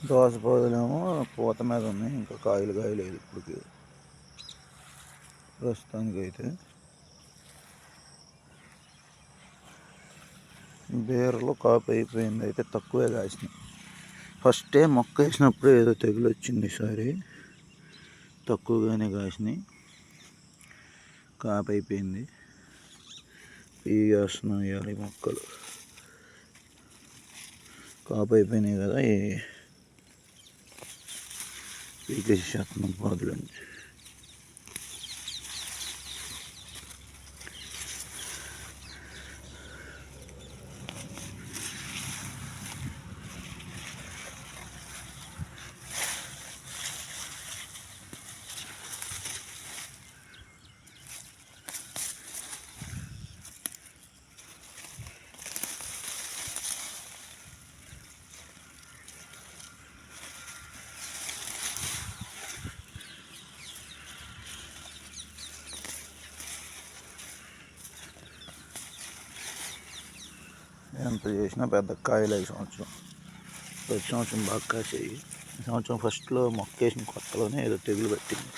దోస పొదలేమో పూత మీద ఉన్నాయి, ఇంకా కాయలు కాయలేదు ఇప్పటికి ప్రస్తుతానికి అయితే. బీరలు కాపు అయిపోయింది, అయితే తక్కువే కాసినాయి. ఫస్టే మొక్క వేసినప్పుడు ఏదో తెగులు వచ్చింది, ఈసారి తక్కువగానే కాసినాయి. కాపు అయిపోయింది, వేస్తున్నాం ఇవాళ మొక్కలు. కాపు అయిపోయినాయి కదా, పీకేసేస్తున్నాం పాదులని. ఎంత చేసినా పెద్ద కాయలు ఈ సంవత్సరం. ప్రతి సంవత్సరం బాగా కాసాయి. ఈ సంవత్సరం ఫస్ట్లో మొక్క వేసిన కొత్తలోనే ఏదో తెగులు పట్టింది.